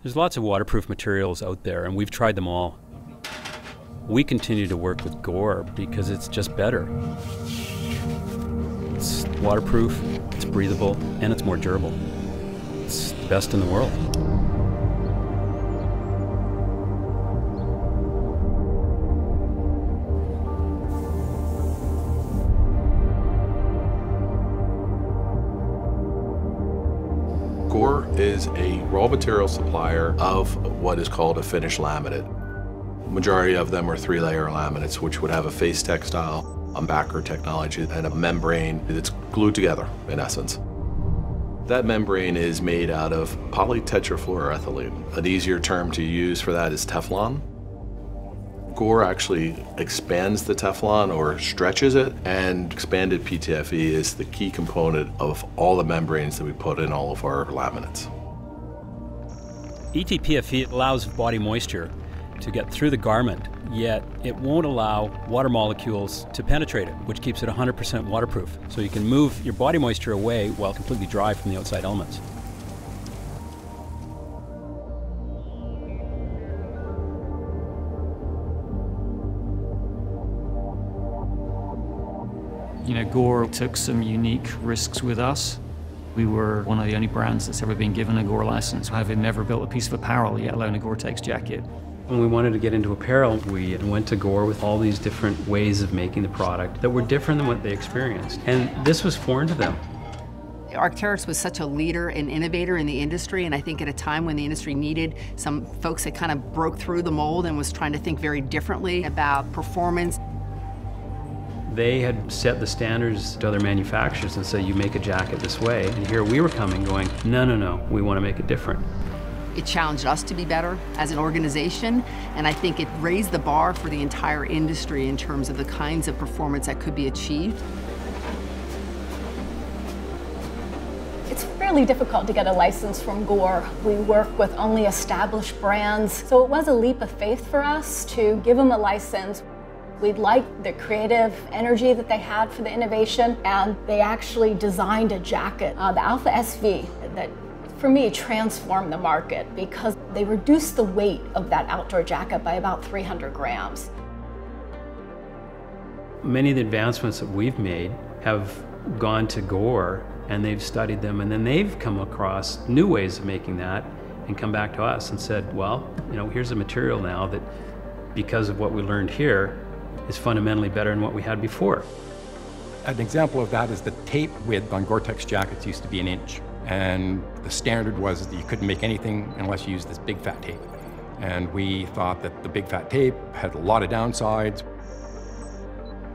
There's lots of waterproof materials out there, and we've tried them all. We continue to work with Gore because it's just better. It's waterproof, it's breathable, and it's more durable. It's the best in the world. Gore is a raw material supplier of what is called a finished laminate. Majority of them are 3-layer laminates, which would have a face textile, a backer technology, and a membrane that's glued together, in essence. That membrane is made out of polytetrafluoroethylene. An easier term to use for that is Teflon. Gore actually expands the Teflon or stretches it, and expanded PTFE is the key component of all the membranes that we put in all of our laminates. ETPFE allows body moisture to get through the garment, yet it won't allow water molecules to penetrate it, which keeps it 100% waterproof. So you can move your body moisture away while completely dry from the outside elements. You know, Gore took some unique risks with us. We were one of the only brands that's ever been given a Gore license, having never built a piece of apparel, yet alone a Gore Tex jacket. When we wanted to get into apparel, we went to Gore with all these different ways of making the product that were different than what they experienced. And this was foreign to them. Arc'teryx was such a leader and innovator in the industry, and I think at a time when the industry needed some folks that kind of broke through the mold and was trying to think very differently about performance. They had set the standards to other manufacturers and said, you make a jacket this way. And here we were coming going, no, no, no, we want to make it different. It challenged us to be better as an organization, and I think it raised the bar for the entire industry in terms of the kinds of performance that could be achieved. It's fairly difficult to get a license from Gore. We work with only established brands, so it was a leap of faith for us to give them a license. We liked the creative energy that they had for the innovation, and they actually designed a jacket, the Alpha SV, that for me transformed the market because they reduced the weight of that outdoor jacket by about 300 grams. Many of the advancements that we've made have gone to Gore, and they've studied them, and then they've come across new ways of making that and come back to us and said, well, you know, here's a material now that, because of what we learned here, is fundamentally better than what we had before. An example of that is the tape width on Gore Tex jackets used to be 1 inch. And the standard was that you couldn't make anything unless you used this big fat tape. And we thought that the big fat tape had a lot of downsides.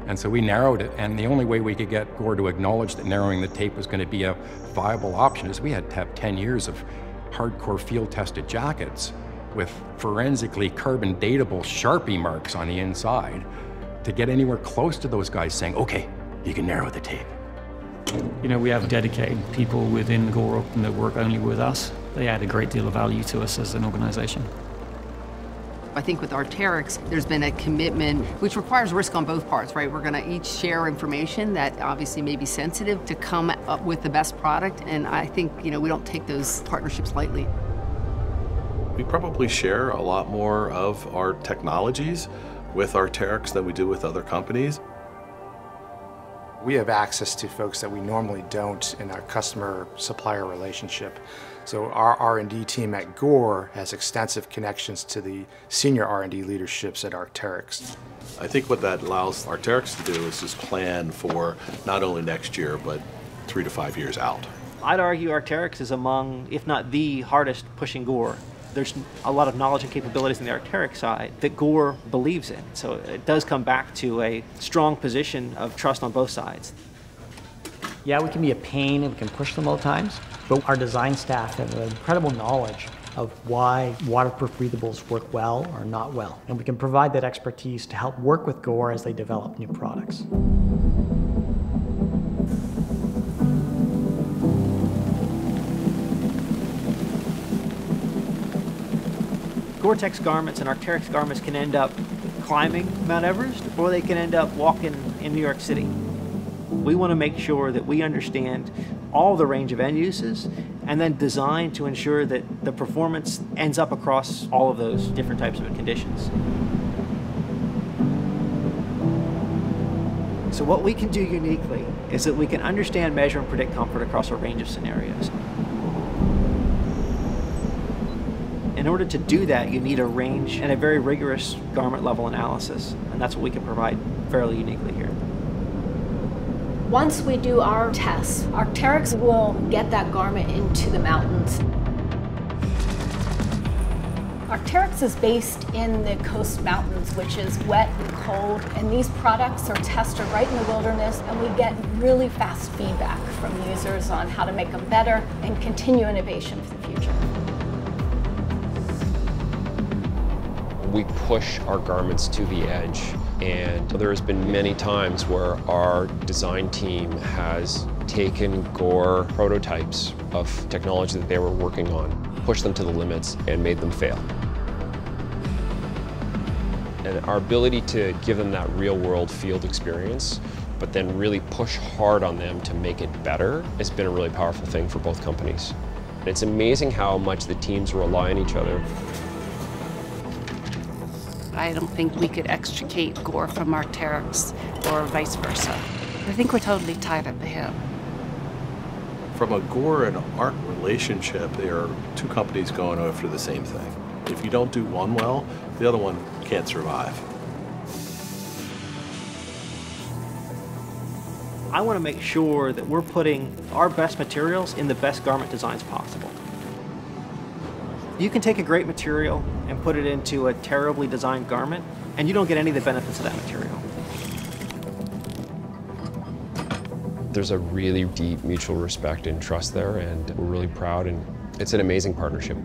And so we narrowed it, and the only way we could get Gore to acknowledge that narrowing the tape was going to be a viable option is we had to have 10 years of hardcore field-tested jackets with forensically carbon datable Sharpie marks on the inside to get anywhere close to those guys saying, okay, you can narrow the tape. You know, we have dedicated people within Gore that work only with us. They add a great deal of value to us as an organization. I think with Arc'teryx, there's been a commitment, which requires risk on both parts, right? We're gonna each share information that obviously may be sensitive to come up with the best product, and I think, you know, we don't take those partnerships lightly. We probably share a lot more of our technologies with Arc'teryx than we do with other companies. We have access to folks that we normally don't in our customer-supplier relationship. So our R&D team at Gore has extensive connections to the senior R&D leaderships at Arc'teryx. I think what that allows Arc'teryx to do is just plan for not only next year, but 3 to 5 years out. I'd argue Arc'teryx is among, if not the hardest pushing Gore. There's a lot of knowledge and capabilities on the Arc'teryx side that Gore believes in. So it does come back to a strong position of trust on both sides. Yeah, we can be a pain and we can push them all the times, but our design staff have an incredible knowledge of why waterproof breathables work well or not well. And we can provide that expertise to help work with Gore as they develop new products. Gore Tex garments and Arc'teryx garments can end up climbing Mount Everest, or they can end up walking in New York City. We want to make sure that we understand all the range of end uses, and then designed to ensure that the performance ends up across all of those different types of conditions. So what we can do uniquely is that we can understand, measure, and predict comfort across a range of scenarios. In order to do that, you need a range and a very rigorous garment level analysis, and that's what we can provide fairly uniquely here. Once we do our tests, Arc'teryx will get that garment into the mountains. Arc'teryx is based in the coast mountains, which is wet and cold, and these products are tested right in the wilderness, and we get really fast feedback from users on how to make them better and continue innovation for the future. We push our garments to the edge, and there has been many times where our design team has taken Gore prototypes of technology that they were working on, pushed them to the limits, and made them fail. And our ability to give them that real-world field experience, but then really push hard on them to make it better, has been a really powerful thing for both companies. And it's amazing how much the teams rely on each other. I don't think we could extricate Gore from Arc'teryx or vice versa. I think we're totally tied at the hip. From a Gore and Arc relationship, they are two companies going after the same thing. If you don't do one well, the other one can't survive. I want to make sure that we're putting our best materials in the best garment designs possible. You can take a great material and put it into a terribly designed garment, and you don't get any of the benefits of that material. There's a really deep mutual respect and trust there, and we're really proud, and it's an amazing partnership.